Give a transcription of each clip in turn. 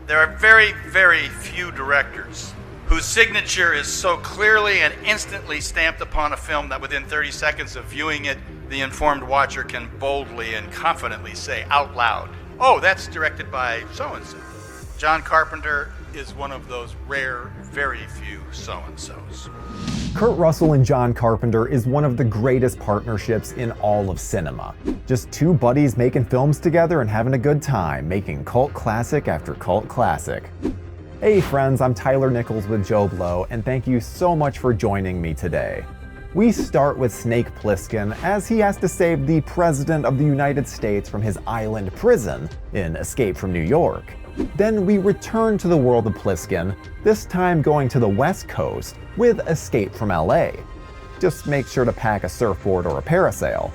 There are very, very few directors whose signature is so clearly and instantly stamped upon a film that within 30 seconds of viewing it, the informed watcher can boldly and confidently say out loud, "Oh, that's directed by so-and-so." John Carpenter is one of those rare, very few so-and-sos. Kurt Russell and John Carpenter is one of the greatest partnerships in all of cinema. Just two buddies making films together and having a good time, making cult classic after cult classic. Hey friends, I'm Tyler Nichols with JoBlo, and thank you so much for joining me today. We start with Snake Plissken as he has to save the President of the United States from his island prison in Escape from New York. Then we return to the world of Plissken, this time going to the West Coast with Escape from LA. Just make sure to pack a surfboard or a parasail.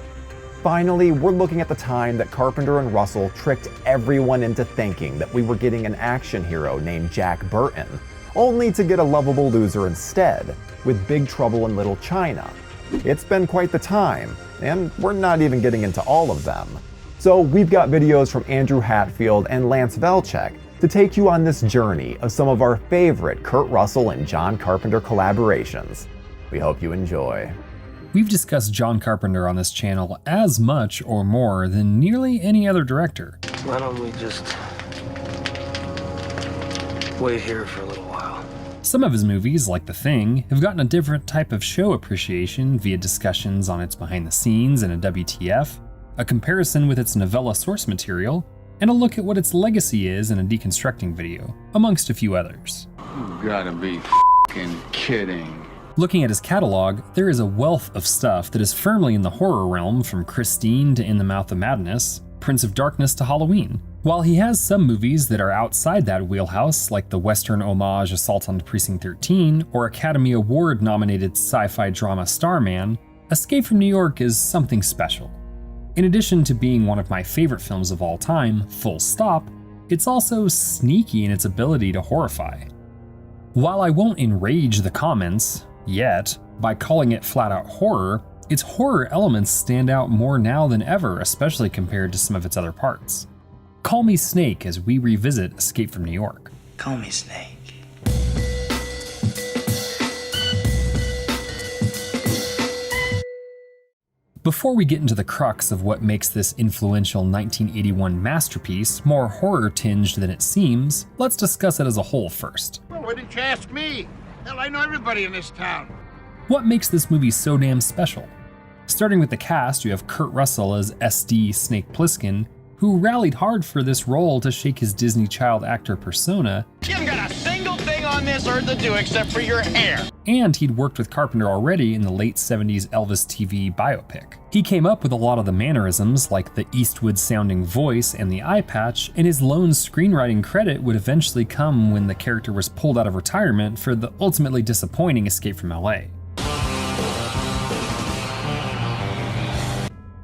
Finally, we're looking at the time that Carpenter and Russell tricked everyone into thinking that we were getting an action hero named Jack Burton, only to get a lovable loser instead, with Big Trouble in Little China. It's been quite the time, and we're not even getting into all of them. So we've got videos from Andrew Hatfield and Lance Velchek to take you on this journey of some of our favorite Kurt Russell and John Carpenter collaborations. We hope you enjoy. We've discussed John Carpenter on this channel as much or more than nearly any other director. Why don't we just wait here for a little while? Some of his movies, like The Thing, have gotten a different type of show appreciation via discussions on its behind the scenes and a WTF, a comparison with its novella source material, and a look at what its legacy is in a deconstructing video, amongst a few others. You gotta be f***ing kidding. Looking at his catalog, there is a wealth of stuff that is firmly in the horror realm, from Christine to In the Mouth of Madness, Prince of Darkness to Halloween. While he has some movies that are outside that wheelhouse, like the Western homage Assault on Precinct 13 or Academy Award nominated sci-fi drama Starman, Escape from New York is something special. In addition to being one of my favorite films of all time, full stop, it's also sneaky in its ability to horrify. While I won't enrage the comments, yet, by calling it flat-out horror, its horror elements stand out more now than ever, especially compared to some of its other parts. Call me Snake as we revisit Escape from New York. Call me Snake. Before we get into the crux of what makes this influential 1981 masterpiece more horror-tinged than it seems, let's discuss it as a whole first. Well, why didn't you ask me? Hell, I know everybody in this town. What makes this movie so damn special? Starting with the cast, you have Kurt Russell as SD Snake Plissken, who rallied hard for this role to shake his Disney child actor persona. You haven't got a single thing on this earth to do except for your hair. And he'd worked with Carpenter already in the late 70s Elvis TV biopic. He came up with a lot of the mannerisms, like the Eastwood-sounding voice and the eye patch, and his lone screenwriting credit would eventually come when the character was pulled out of retirement for the ultimately disappointing Escape from LA.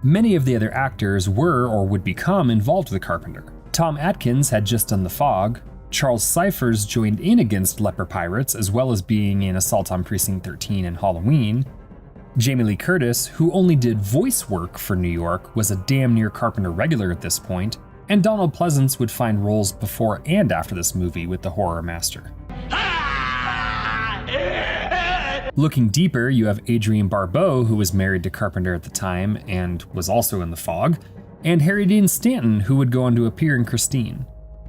Many of the other actors were or would become involved with Carpenter. Tom Atkins had just done The Fog, Charles Cyphers joined in against Leper Pirates as well as being in Assault on Precinct 13 and Halloween. Jamie Lee Curtis, who only did voice work for New York, was a damn near Carpenter regular at this point, and Donald Pleasance would find roles before and after this movie with the horror master. Looking deeper, you have Adrienne Barbeau, who was married to Carpenter at the time and was also in The Fog, and Harry Dean Stanton, who would go on to appear in Christine.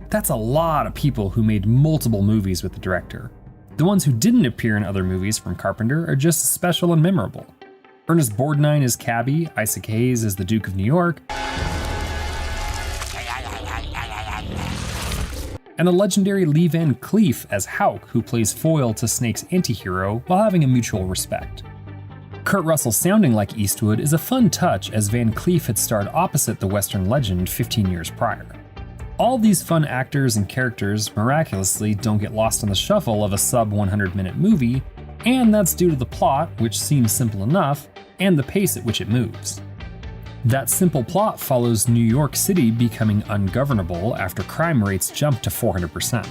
That's a lot of people who made multiple movies with the director. The ones who didn't appear in other movies from Carpenter are just as special and memorable. Ernest Borgnine as Cabby, Isaac Hayes as the Duke of New York, and the legendary Lee Van Cleef as Houck, who plays foil to Snake's antihero while having a mutual respect. Kurt Russell sounding like Eastwood is a fun touch, as Van Cleef had starred opposite the Western legend 15 years prior. All these fun actors and characters miraculously don't get lost in the shuffle of a sub 100-minute movie, and that's due to the plot, which seems simple enough, and the pace at which it moves. That simple plot follows New York City becoming ungovernable after crime rates jump to 400%.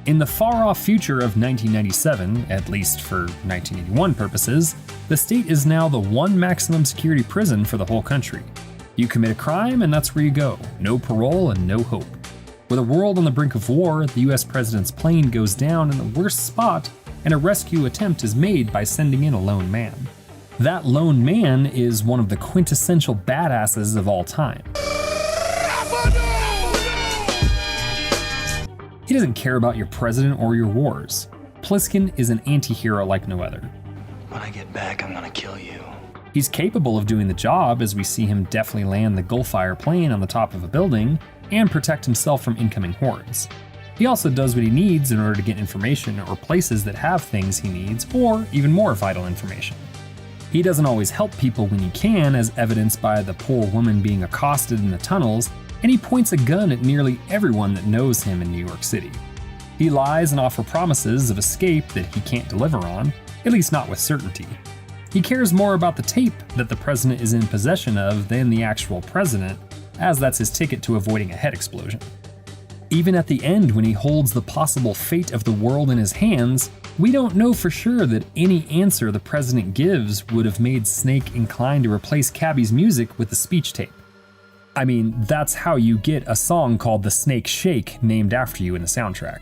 In the far-off future of 1997, at least for 1981 purposes, the state is now the one maximum security prison for the whole country. You commit a crime and that's where you go, no parole and no hope. With a world on the brink of war, the US president's plane goes down in the worst spot, and a rescue attempt is made by sending in a lone man. That lone man is one of the quintessential badasses of all time. He doesn't care about your president or your wars. Plissken is an anti-hero like no other. When I get back, I'm gonna kill you. He's capable of doing the job, as we see him deftly land the Gulfire plane on the top of a building and protect himself from incoming hordes. He also does what he needs in order to get information or places that have things he needs, or even more vital information. He doesn't always help people when he can, as evidenced by the poor woman being accosted in the tunnels, and he points a gun at nearly everyone that knows him in New York City. He lies and offers promises of escape that he can't deliver on, at least not with certainty. He cares more about the tape that the president is in possession of than the actual president, as that's his ticket to avoiding a head explosion. Even at the end, when he holds the possible fate of the world in his hands, we don't know for sure that any answer the president gives would have made Snake inclined to replace Cabby's music with the speech tape. I mean, that's how you get a song called The Snake Shake named after you in the soundtrack.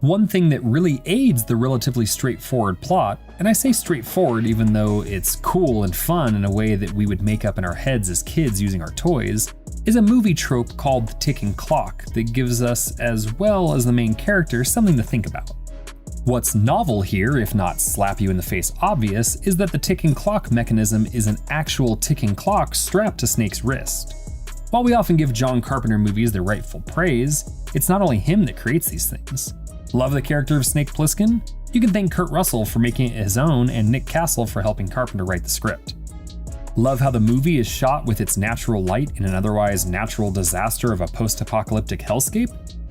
One thing that really aids the relatively straightforward plot, and I say straightforward even though it's cool and fun in a way that we would make up in our heads as kids using our toys, is a movie trope called the ticking clock that gives us, as well as the main character, something to think about. What's novel here, if not slap you in the face obvious, is that the ticking clock mechanism is an actual ticking clock strapped to Snake's wrist. While we often give John Carpenter movies their rightful praise, it's not only him that creates these things. Love the character of Snake Plissken? You can thank Kurt Russell for making it his own and Nick Castle for helping Carpenter write the script. Love how the movie is shot with its natural light in an otherwise natural disaster of a post-apocalyptic hellscape?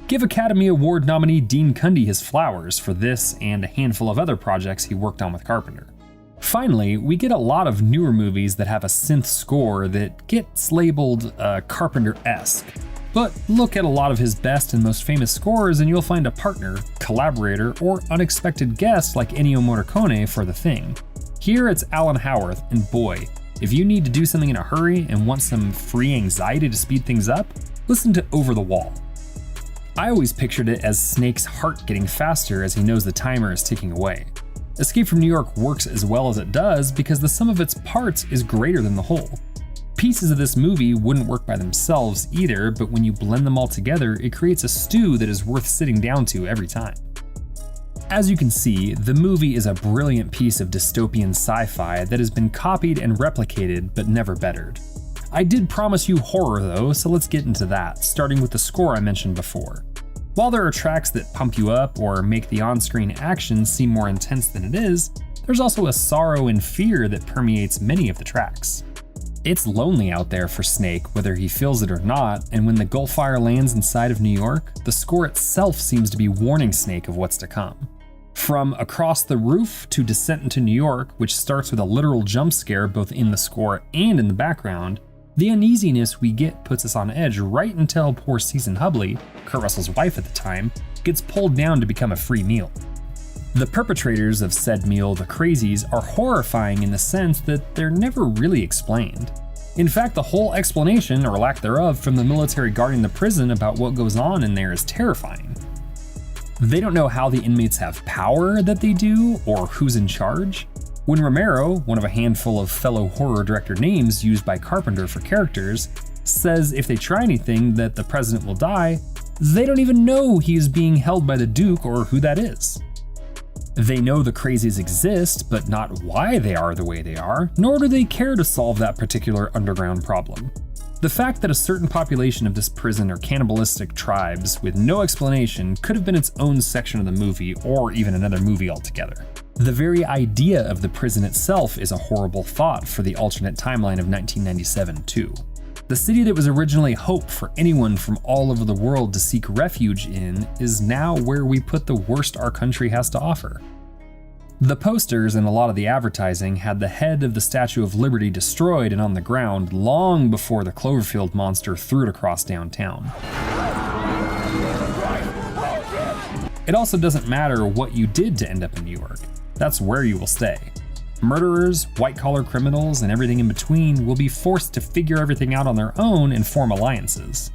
Give Academy Award nominee Dean Cundey his flowers for this and a handful of other projects he worked on with Carpenter. Finally, we get a lot of newer movies that have a synth score that gets labeled Carpenter-esque. But look at a lot of his best and most famous scores and you'll find a partner, collaborator, or unexpected guest like Ennio Morricone for The Thing. Here it's Alan Howarth, and boy, if you need to do something in a hurry and want some free anxiety to speed things up, listen to Over the Wall. I always pictured it as Snake's heart getting faster as he knows the timer is ticking away. Escape from New York works as well as it does because the sum of its parts is greater than the whole. Pieces of this movie wouldn't work by themselves either, but when you blend them all together, it creates a stew that is worth sitting down to every time. As you can see, the movie is a brilliant piece of dystopian sci-fi that has been copied and replicated, but never bettered. I did promise you horror though, so let's get into that, starting with the score I mentioned before. While there are tracks that pump you up or make the on-screen action seem more intense than it is, there's also a sorrow and fear that permeates many of the tracks. It's lonely out there for Snake, whether he feels it or not, and when the Gulfire lands inside of New York, the score itself seems to be warning Snake of what's to come. From Across the Roof to Descent into New York, which starts with a literal jump scare both in the score and in the background, the uneasiness we get puts us on edge right until poor Susan Hubley, Kurt Russell's wife at the time, gets pulled down to become a free meal. The perpetrators of said meal, the Crazies, are horrifying in the sense that they're never really explained. In fact, the whole explanation, or lack thereof, from the military guarding the prison about what goes on in there is terrifying. They don't know how the inmates have power that they do, or who's in charge. When Romero, one of a handful of fellow horror director names used by Carpenter for characters, says if they try anything that the president will die, they don't even know he is being held by the Duke or who that is. They know the Crazies exist, but not why they are the way they are, nor do they care to solve that particular underground problem. The fact that a certain population of this prison are cannibalistic tribes with no explanation could have been its own section of the movie, or even another movie altogether. The very idea of the prison itself is a horrible thought for the alternate timeline of 1997 too. The city that was originally hope for anyone from all over the world to seek refuge in is now where we put the worst our country has to offer. The posters and a lot of the advertising had the head of the Statue of Liberty destroyed and on the ground long before the Cloverfield monster threw it across downtown. It also doesn't matter what you did to end up in New York. That's where you will stay. Murderers, white-collar criminals, and everything in between will be forced to figure everything out on their own and form alliances.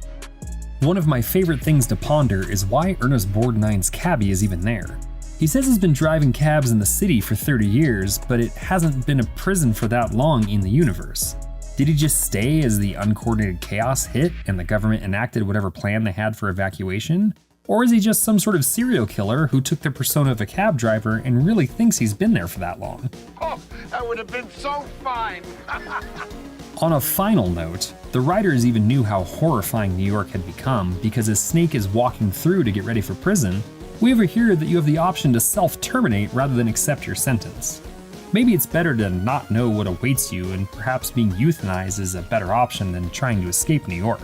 One of my favorite things to ponder is why Ernest Borgnine's cabbie is even there. He says he's been driving cabs in the city for 30 years, but it hasn't been a prison for that long in the universe. Did he just stay as the uncoordinated chaos hit and the government enacted whatever plan they had for evacuation? Or is he just some sort of serial killer who took the persona of a cab driver and really thinks he's been there for that long? Oh, that would have been so fine. On a final note, the writers even knew how horrifying New York had become because as Snake is walking through to get ready for prison, we overhear that you have the option to self-terminate rather than accept your sentence. Maybe it's better to not know what awaits you, and perhaps being euthanized is a better option than trying to escape New York.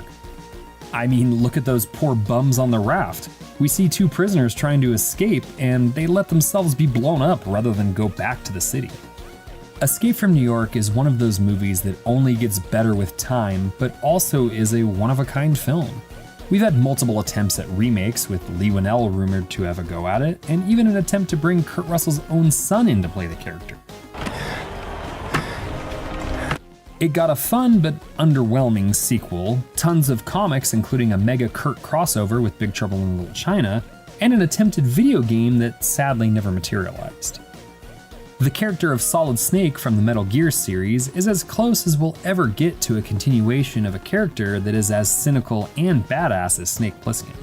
I mean, look at those poor bums on the raft. We see two prisoners trying to escape, and they let themselves be blown up rather than go back to the city. Escape from New York is one of those movies that only gets better with time, but also is a one-of-a-kind film. We've had multiple attempts at remakes, with Lee Winnell rumored to have a go at it, and even an attempt to bring Kurt Russell's own son in to play the character. It got a fun but underwhelming sequel, tons of comics including a mega Kurt crossover with Big Trouble in Little China, and an attempted video game that sadly never materialized. The character of Solid Snake from the Metal Gear series is as close as we'll ever get to a continuation of a character that is as cynical and badass as Snake Plissken.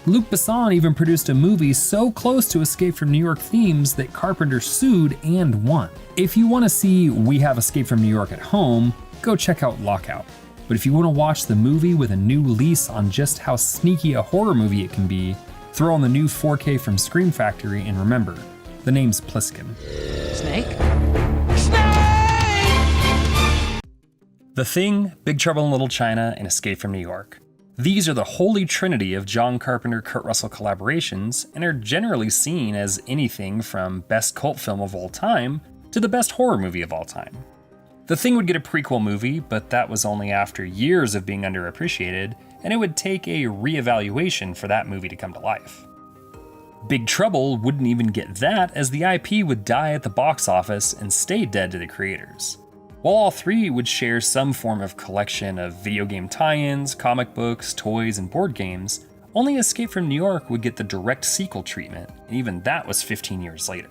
Luc Besson even produced a movie so close to Escape from New York themes that Carpenter sued and won. If you want to see We Have Escape from New York at home, go check out Lockout. But if you want to watch the movie with a new lease on just how sneaky a horror movie it can be, throw on the new 4K from Scream Factory and remember, the name's Plissken. Snake? The Thing, Big Trouble in Little China, and Escape from New York. These are the holy trinity of John Carpenter-Kurt Russell collaborations and are generally seen as anything from best cult film of all time to the best horror movie of all time. The Thing would get a prequel movie, but that was only after years of being underappreciated, and it would take a reevaluation for that movie to come to life. Big Trouble wouldn't even get that, as the IP would die at the box office and stay dead to the creators. While all three would share some form of collection of video game tie-ins, comic books, toys, and board games, only Escape from New York would get the direct sequel treatment, and even that was 15 years later.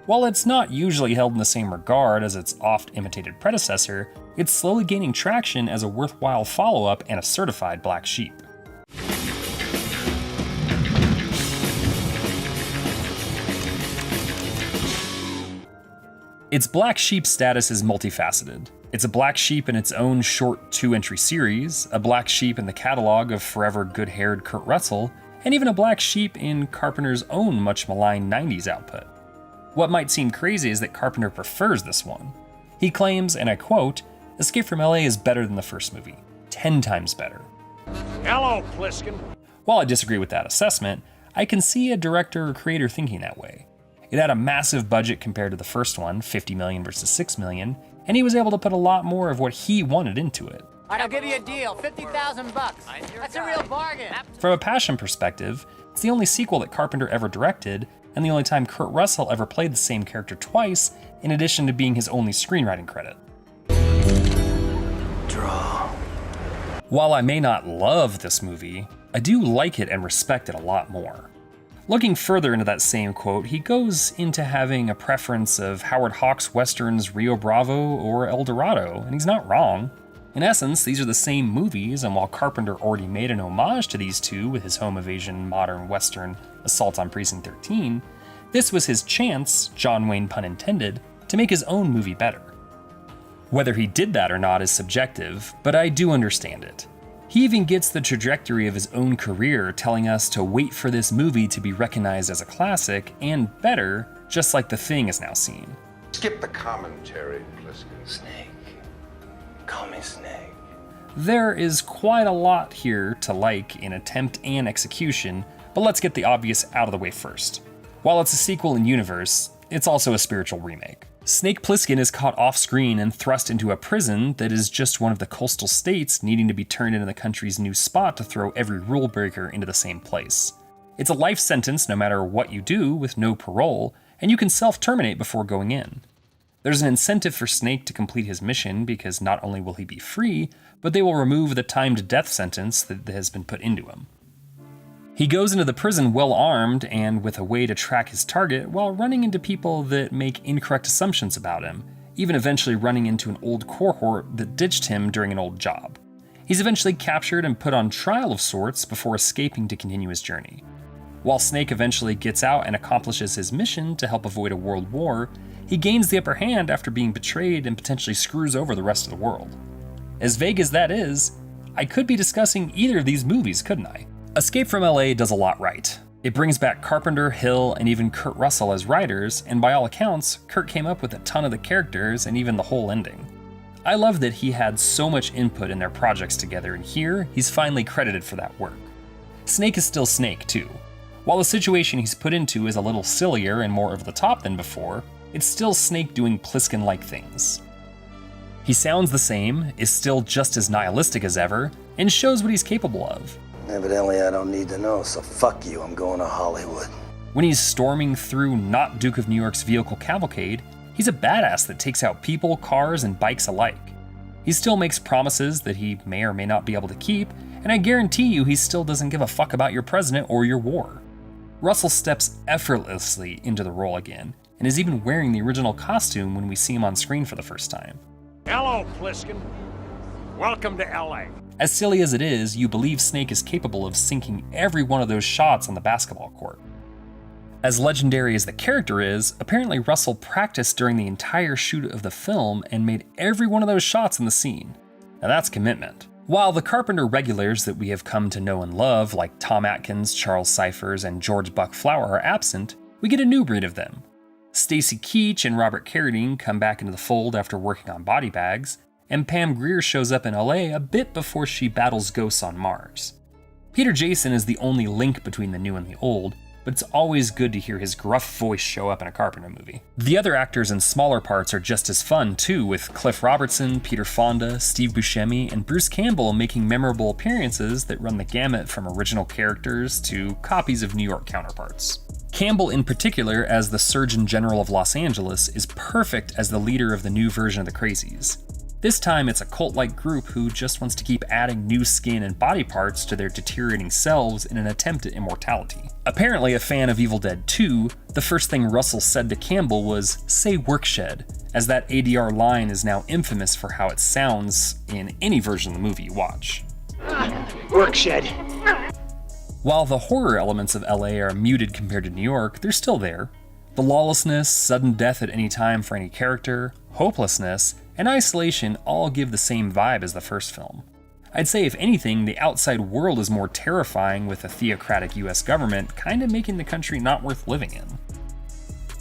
While it's not usually held in the same regard as its oft-imitated predecessor, it's slowly gaining traction as a worthwhile follow-up and a certified black sheep. Its black sheep status is multifaceted. It's a black sheep in its own short 2-entry series, a black sheep in the catalog of forever good-haired Kurt Russell, and even a black sheep in Carpenter's own much maligned 90s output. What might seem crazy is that Carpenter prefers this one. He claims, and I quote, "Escape from LA is better than the first movie, 10 times better." Hello, Plissken. While I disagree with that assessment, I can see a director or creator thinking that way. It had a massive budget compared to the first one, $50 million versus $6 million, and he was able to put a lot more of what he wanted into it. I'll give you a deal, $50,000. That's a real bargain. From a passion perspective, it's the only sequel that Carpenter ever directed, and the only time Kurt Russell ever played the same character twice, in addition to being his only screenwriting credit. Draw. While I may not love this movie, I do like it and respect it a lot more. Looking further into that same quote, he goes into having a preference of Howard Hawks' westerns Rio Bravo or El Dorado, and he's not wrong. In essence, these are the same movies, and while Carpenter already made an homage to these two with his home invasion modern western Assault on Precinct 13, this was his chance, John Wayne pun intended, to make his own movie better. Whether he did that or not is subjective, but I do understand it. He even gets the trajectory of his own career, telling us to wait for this movie to be recognized as a classic, and better, just like The Thing is now seen. Skip the commentary, Plissken. Snake. Call me Snake. There is quite a lot here to like in attempt and execution, but let's get the obvious out of the way first. While it's a sequel in universe, it's also a spiritual remake. Snake Plissken is caught off-screen and thrust into a prison that is just one of the coastal states needing to be turned into the country's new spot to throw every rule breaker into the same place. It's a life sentence no matter what you do, with no parole, and you can self-terminate before going in. There's an incentive for Snake to complete his mission because not only will he be free, but they will remove the timed death sentence that has been put into him. He goes into the prison well armed and with a way to track his target while running into people that make incorrect assumptions about him, even eventually running into an old cohort that ditched him during an old job. He's eventually captured and put on trial of sorts before escaping to continue his journey. While Snake eventually gets out and accomplishes his mission to help avoid a world war, he gains the upper hand after being betrayed and potentially screws over the rest of the world. As vague as that is, I could be discussing either of these movies, couldn't I? Escape from LA does a lot right. It brings back Carpenter, Hill, and even Kurt Russell as writers, and by all accounts, Kurt came up with a ton of the characters and even the whole ending. I love that he had so much input in their projects together, and here, he's finally credited for that work. Snake is still Snake, too. While the situation he's put into is a little sillier and more over the top than before, it's still Snake doing Plissken-like things. He sounds the same, is still just as nihilistic as ever, and shows what he's capable of. Evidently, I don't need to know, so fuck you, I'm going to Hollywood. When he's storming through not Duke of New York's vehicle cavalcade, he's a badass that takes out people, cars, and bikes alike. He still makes promises that he may or may not be able to keep, and I guarantee you he still doesn't give a fuck about your president or your war. Russell steps effortlessly into the role again, and is even wearing the original costume when we see him on screen for the first time. Hello, Plissken. Welcome to LA. As silly as it is, you believe Snake is capable of sinking every one of those shots on the basketball court. As legendary as the character is, apparently Russell practiced during the entire shoot of the film and made every one of those shots in the scene. Now that's commitment. While the Carpenter regulars that we have come to know and love, like Tom Atkins, Charles Cyphers, and George Buck Flower are absent, we get a new breed of them. Stacy Keach and Robert Carradine come back into the fold after working on Body Bags, and Pam Grier shows up in LA a bit before she battles ghosts on Mars. Peter Jason is the only link between the new and the old, but it's always good to hear his gruff voice show up in a Carpenter movie. The other actors in smaller parts are just as fun too, with Cliff Robertson, Peter Fonda, Steve Buscemi, and Bruce Campbell making memorable appearances that run the gamut from original characters to copies of New York counterparts. Campbell in particular, as the Surgeon General of Los Angeles, is perfect as the leader of the new version of the Crazies. This time it's a cult-like group who just wants to keep adding new skin and body parts to their deteriorating selves in an attempt at immortality. Apparently a fan of Evil Dead 2, the first thing Russell said to Campbell was, "Say workshed," as that ADR line is now infamous for how it sounds in any version of the movie you watch. Workshed. While the horror elements of LA are muted compared to New York, they're still there. The lawlessness, sudden death at any time for any character, hopelessness, and isolation all give the same vibe as the first film. I'd say if anything, the outside world is more terrifying with a theocratic US government kinda making the country not worth living in.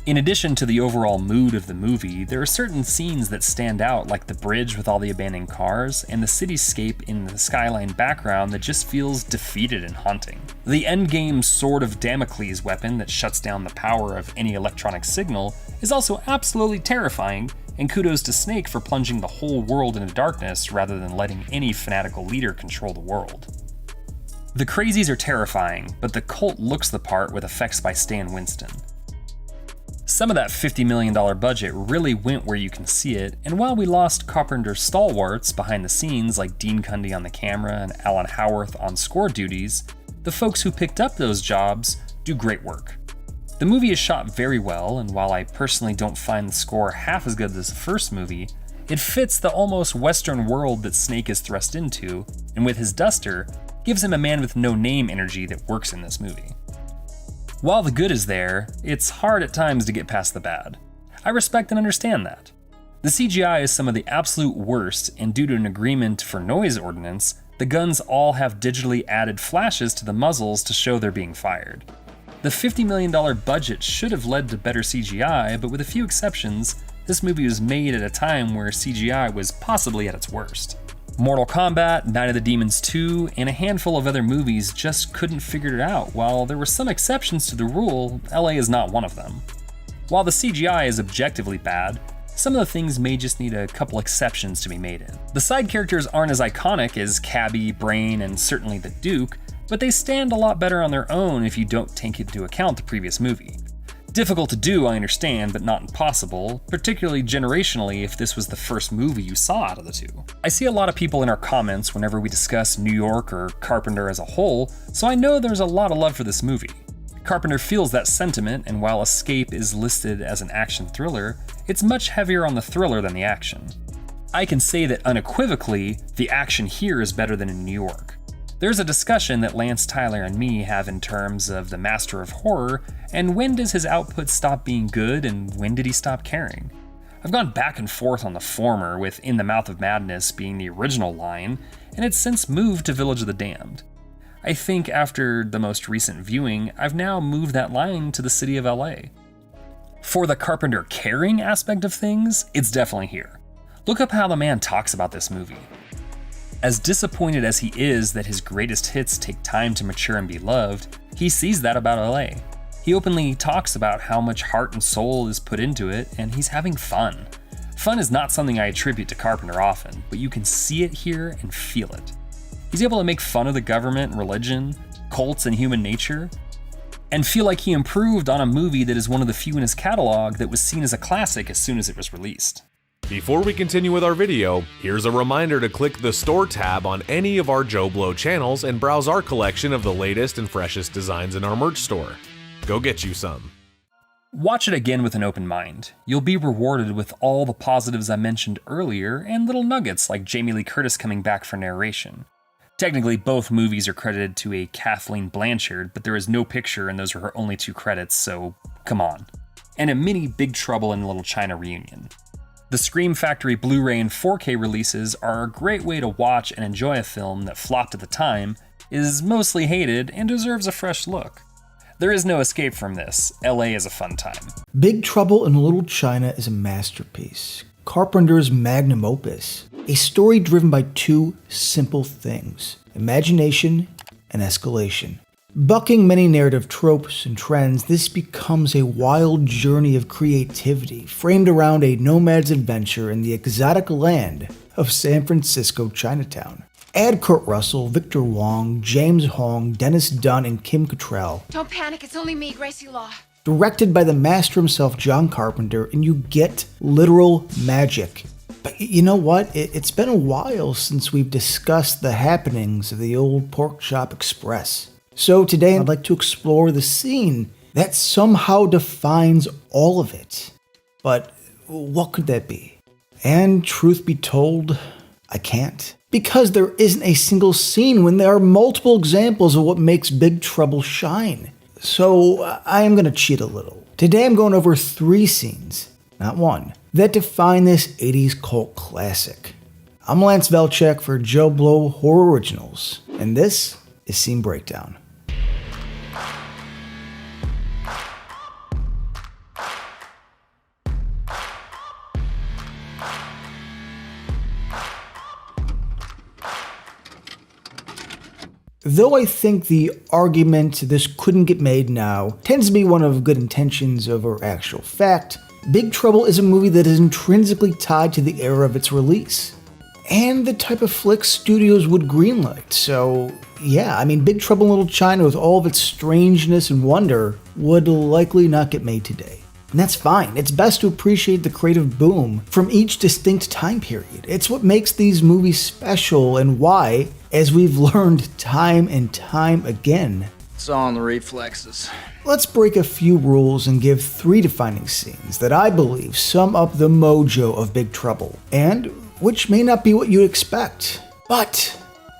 In addition to the overall mood of the movie, there are certain scenes that stand out, like the bridge with all the abandoned cars, and the cityscape in the skyline background that just feels defeated and haunting. The endgame Sword of Damocles weapon that shuts down the power of any electronic signal is also absolutely terrifying, and kudos to Snake for plunging the whole world into darkness rather than letting any fanatical leader control the world. The Crazies are terrifying, but the cult looks the part with effects by Stan Winston. Some of that $50 million budget really went where you can see it, and while we lost Carpenter's stalwarts behind the scenes like Dean Cundy on the camera and Alan Howarth on score duties, the folks who picked up those jobs do great work. The movie is shot very well, and while I personally don't find the score half as good as the first movie, it fits the almost Western world that Snake is thrust into, and with his duster, gives him a man with no name energy that works in this movie. While the good is there, it's hard at times to get past the bad. I respect and understand that. The CGI is some of the absolute worst, and due to an agreement for noise ordinance, the guns all have digitally added flashes to the muzzles to show they're being fired. The $50 million budget should have led to better CGI, but with a few exceptions, this movie was made at a time where CGI was possibly at its worst. Mortal Kombat, Night of the Demons 2, and a handful of other movies just couldn't figure it out. While there were some exceptions to the rule, LA is not one of them. While the CGI is objectively bad, some of the things may just need a couple exceptions to be made in. The side characters aren't as iconic as Cabby, Brain, and certainly the Duke, but they stand a lot better on their own if you don't take into account the previous movie. Difficult to do, I understand, but not impossible, particularly generationally if this was the first movie you saw out of the two. I see a lot of people in our comments whenever we discuss New York or Carpenter as a whole, so I know there's a lot of love for this movie. Carpenter feels that sentiment, and while Escape is listed as an action thriller, it's much heavier on the thriller than the action. I can say that unequivocally, the action here is better than in New York. There's a discussion that Lance Tyler and me have in terms of the master of horror, and when does his output stop being good and when did he stop caring? I've gone back and forth on the former, with In the Mouth of Madness being the original line, and it's since moved to Village of the Damned. I think after the most recent viewing, I've now moved that line to the city of LA. For the Carpenter caring aspect of things, it's definitely here. Look up how the man talks about this movie. As disappointed as he is that his greatest hits take time to mature and be loved, he sees that about LA. He openly talks about how much heart and soul is put into it, and he's having fun. Fun is not something I attribute to Carpenter often, but you can see it here and feel it. He's able to make fun of the government, religion, cults, and human nature, and feel like he improved on a movie that is one of the few in his catalog that was seen as a classic as soon as it was released. Before we continue with our video, here's a reminder to click the Store tab on any of our JoBlo channels and browse our collection of the latest and freshest designs in our merch store. Go get you some. Watch it again with an open mind. You'll be rewarded with all the positives I mentioned earlier and little nuggets like Jamie Lee Curtis coming back for narration. Technically, both movies are credited to a Kathleen Blanchard, but there is no picture and those are her only 2 credits, so come on. And a mini Big Trouble in Little China reunion. The Scream Factory Blu-ray and 4K releases are a great way to watch and enjoy a film that flopped at the time, is mostly hated, and deserves a fresh look. There is no escape from this. LA is a fun time. Big Trouble in Little China is a masterpiece. Carpenter's magnum opus. A story driven by 2 simple things: imagination and escalation. Bucking many narrative tropes and trends, this becomes a wild journey of creativity framed around a nomad's adventure in the exotic land of San Francisco Chinatown. Add Kurt Russell, Victor Wong, James Hong, Dennis Dunn, and Kim Cattrall. Don't panic, it's only me, Gracie Law. Directed by the master himself, John Carpenter, and you get literal magic. But you know what? It's been a while since we've discussed the happenings of the old Pork Chop Express. So today I'd like to explore the scene that somehow defines all of it. But what could that be? And truth be told, I can't. Because there isn't a single scene when there are multiple examples of what makes Big Trouble shine. So I am going to cheat a little. Today I'm going over 3 scenes, not 1, that define this 80s cult classic. I'm Lance Velchek for JoBlo Horror Originals, and this is Scene Breakdown. Though I think the argument this couldn't get made now tends to be one of good intentions over actual fact, Big Trouble is a movie that is intrinsically tied to the era of its release, and the type of flick studios would greenlight. So yeah, I mean, Big Trouble in Little China with all of its strangeness and wonder would likely not get made today. And that's fine. It's best to appreciate the creative boom from each distinct time period. It's what makes these movies special and why, as we've learned time and time again, It's all in the reflexes. Let's break a few rules and give 3 defining scenes that I believe sum up the mojo of Big Trouble, and which may not be what you'd expect, but,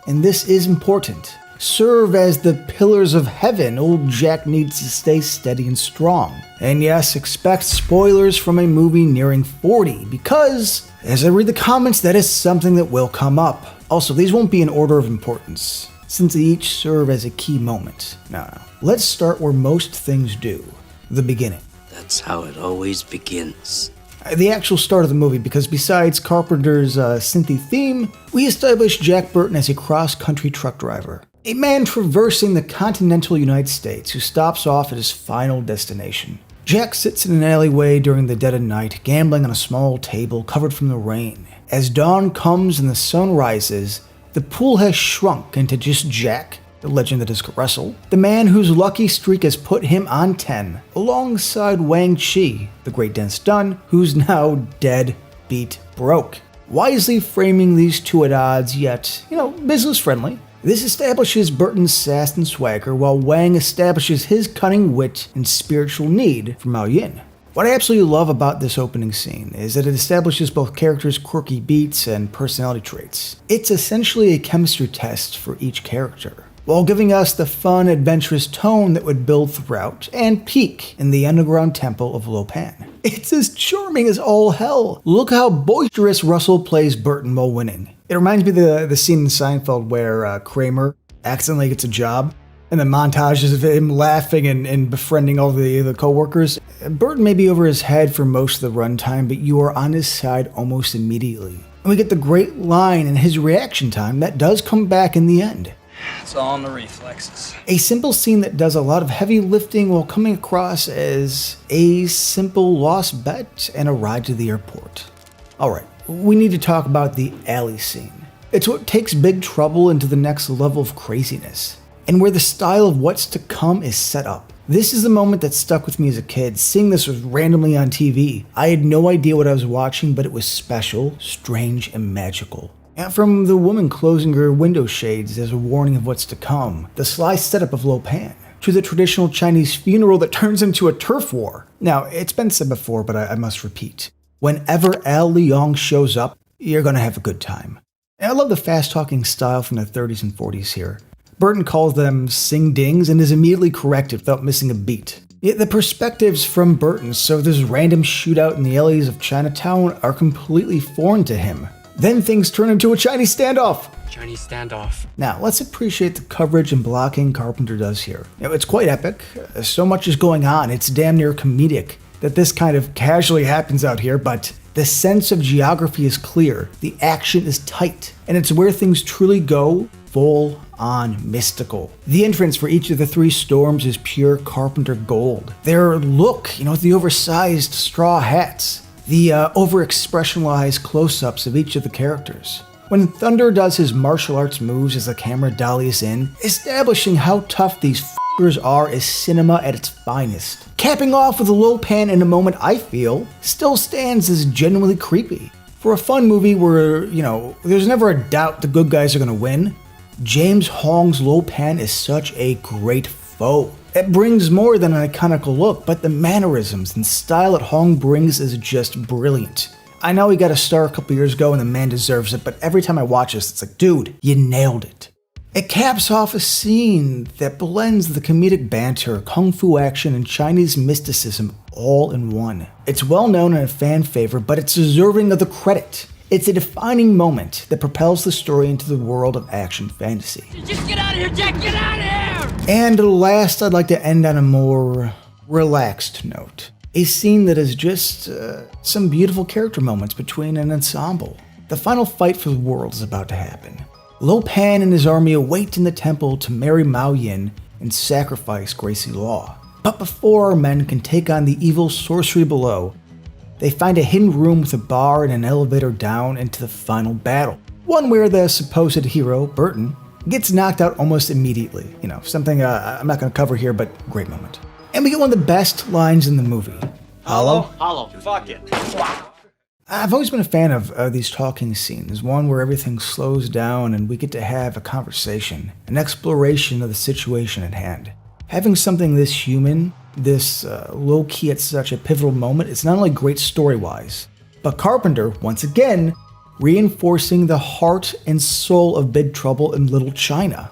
and this is important, serve as the pillars of heaven old Jack needs to stay steady and strong. And yes, expect spoilers from a movie nearing 40, because, as I read the comments, that is something that will come up. Also, these won't be in order of importance, since they each serve as a key moment. No. Let's start where most things do, the beginning. That's how it always begins. The actual start of the movie, because besides Carpenter's synthy theme, we establish Jack Burton as a cross-country truck driver. A man traversing the continental United States who stops off at his final destination. Jack sits in an alleyway during the dead of night, gambling on a small table covered from the rain. As dawn comes and the sun rises, the pool has shrunk into just Jack, the legend that is Russell, the man whose lucky streak has put him on 10, alongside Wang Chi, the great Dennis Dunn, who's now dead, beat, broke. Wisely framing these two at odds, yet, business friendly. This establishes Burton's sass and swagger, while Wang establishes his cunning wit and spiritual need for Mao Yin. What I absolutely love about this opening scene is that it establishes both characters' quirky beats and personality traits. It's essentially a chemistry test for each character, while giving us the fun, adventurous tone that would build throughout and peak in the underground temple of Lo Pan. It's as charming as all hell. Look how boisterous Russell plays Burton while winning. It reminds me of the scene in Seinfeld where Kramer accidentally gets a job, and the montages of him laughing and befriending all the co-workers. Burton may be over his head for most of the runtime, but you are on his side almost immediately. And we get the great line and his reaction time that does come back in the end. It's all in the reflexes. A simple scene that does a lot of heavy lifting while coming across as a simple lost bet and a ride to the airport. Alright, we need to talk about the alley scene. It's what takes Big Trouble into the next level of craziness, and where the style of what's to come is set up. This is the moment that stuck with me as a kid. Seeing this was randomly on TV. I had no idea what I was watching, but it was special, strange, and magical. And from the woman closing her window shades as a warning of what's to come, the sly setup of Lo Pan, to the traditional Chinese funeral that turns into a turf war. Now, it's been said before, but I must repeat. Whenever Al Leong shows up, you're gonna have a good time. And I love the fast-talking style from the 30s and 40s here. Burton calls them sing-dings and is immediately corrected without missing a beat. Yet the perspectives from Burton, so this random shootout in the alleys of Chinatown, are completely foreign to him. Then things turn into a Chinese standoff. Chinese standoff. Now, let's appreciate the coverage and blocking Carpenter does here. It's quite epic. So much is going on, it's damn near comedic that this kind of casually happens out here, but the sense of geography is clear, the action is tight, and it's where things truly go full on mystical. The entrance for each of the three storms is pure Carpenter gold. Their look, with the oversized straw hats, the over-expressionalized close-ups of each of the characters. When Thunder does his martial arts moves as the camera dollies in, establishing how tough these f***ers are is cinema at its finest. Capping off with a Lo Pan in a moment I feel still stands as genuinely creepy. For a fun movie where, there's never a doubt the good guys are gonna win, James Hong's Lo Pan is such a great foe. It brings more than an iconic look, but the mannerisms and style that Hong brings is just brilliant. I know he got a star a couple years ago and the man deserves it, but every time I watch this, it's like, dude, you nailed it. It caps off a scene that blends the comedic banter, kung fu action, and Chinese mysticism all in one. It's well known and a fan favorite, but it's deserving of the credit. It's a defining moment that propels the story into the world of action fantasy. Just get out of here, Jack! Get out of here! And last, I'd like to end on a more relaxed note. A scene that is just some beautiful character moments between an ensemble. The final fight for the world is about to happen. Lo Pan and his army await in the temple to marry Mao Yin and sacrifice Gracie Law. But before our men can take on the evil sorcery below, they find a hidden room with a bar and an elevator down into the final battle. One where the supposed hero, Burton, gets knocked out almost immediately. Something I'm not going to cover here, but great moment. And we get one of the best lines in the movie. Hollow? Hollow. Fuck it. I've always been a fan of these talking scenes, one where everything slows down and we get to have a conversation, an exploration of the situation at hand. Having something this human, this low-key at such a pivotal moment, it's not only great story-wise, but Carpenter, once again, reinforcing the heart and soul of Big Trouble in Little China.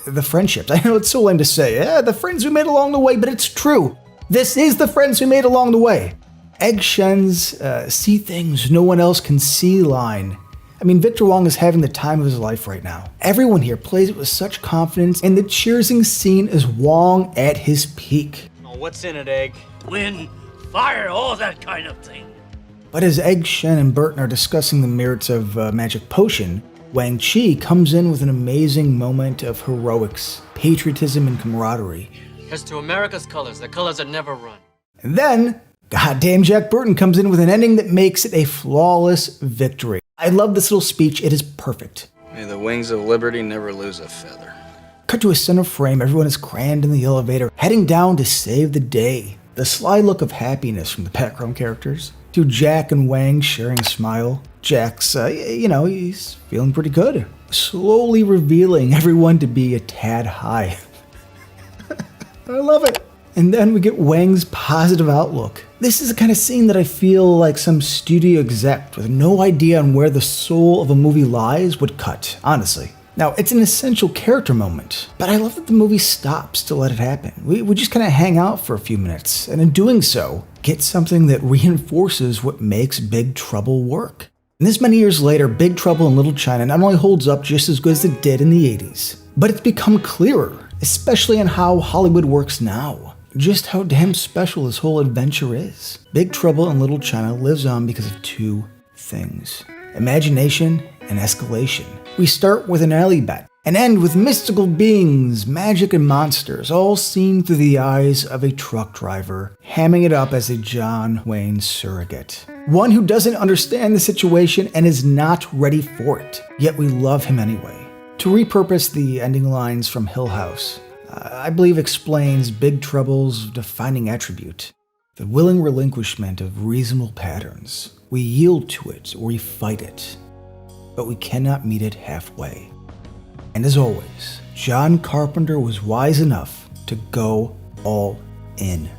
The friendships. I know it's so lame to say, the friends we made along the way, but it's true. This is the friends we made along the way. Egg Shen's see things no one else can see line. I mean, Victor Wong is having the time of his life right now. Everyone here plays it with such confidence, and the cheersing scene is Wong at his peak. Oh, what's in it, Egg? Wind, fire, all that kind of thing. But as Egg Shen and Burton are discussing the merits of Magic Potion, Wang Chi comes in with an amazing moment of heroics, patriotism, and camaraderie. As to America's colors, the colors that never run. And then, goddamn Jack Burton comes in with an ending that makes it a flawless victory. I love this little speech, it is perfect. May the wings of liberty never lose a feather. Cut to a center frame, everyone is crammed in the elevator, heading down to save the day. The sly look of happiness from the background characters. To Jack and Wang sharing a smile. Jack's, he's feeling pretty good. Slowly revealing everyone to be a tad high. I love it. And then we get Wang's positive outlook. This is the kind of scene that I feel like some studio exec with no idea on where the soul of a movie lies would cut, honestly. Now, it's an essential character moment, but I love that the movie stops to let it happen. We just kind of hang out for a few minutes, and in doing so, get something that reinforces what makes Big Trouble work. And this many years later, Big Trouble in Little China not only holds up just as good as it did in the 80s, but it's become clearer, especially in how Hollywood works now. Just how damn special this whole adventure is. Big Trouble in Little China lives on because of two things: imagination and escalation. We start with an alley bet and end with mystical beings, magic, and monsters, all seen through the eyes of a truck driver, hamming it up as a John Wayne surrogate. One who doesn't understand the situation and is not ready for it, yet we love him anyway. To repurpose the ending lines from Hill House, I believe explains Big Trouble's defining attribute: the willing relinquishment of reasonable patterns. We yield to it or we fight it, but we cannot meet it halfway. And as always, John Carpenter was wise enough to go all in.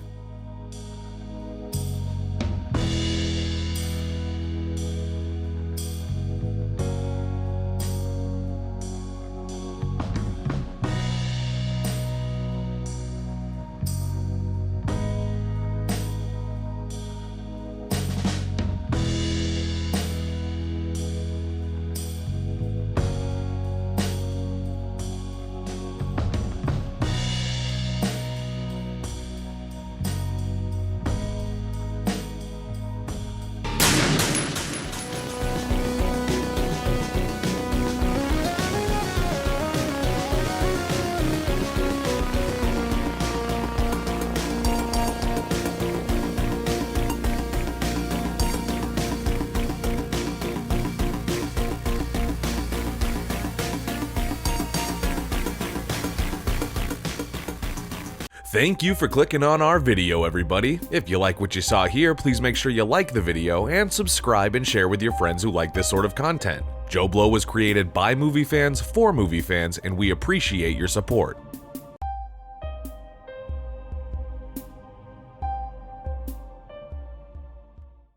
Thank you for clicking on our video, everybody. If you like what you saw here, please make sure you like the video and subscribe and share with your friends who like this sort of content. JoBlo was created by movie fans for movie fans, and we appreciate your support.